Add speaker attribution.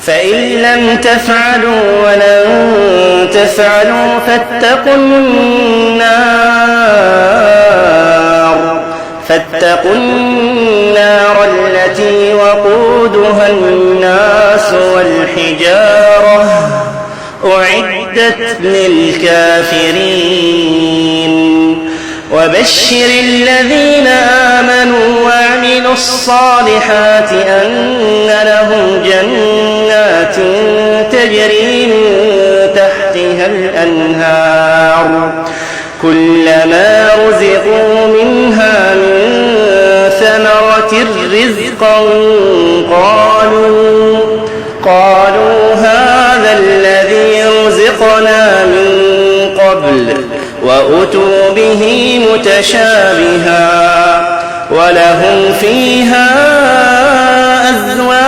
Speaker 1: فإن لم تفعلوا ولن تفعلوا فاتقوا النار التي وقودها الناس والحجارة أعدت للكافرين وبشر الذين آمنوا وعملوا الصالحات أن لهم جنات تجري من تحتها الأنهار كلما رزقوا منها من ثمرة رزقا قالوا هذا الذي رزقنا من قبل وأتوا به متشابها ولهم فيها أزواج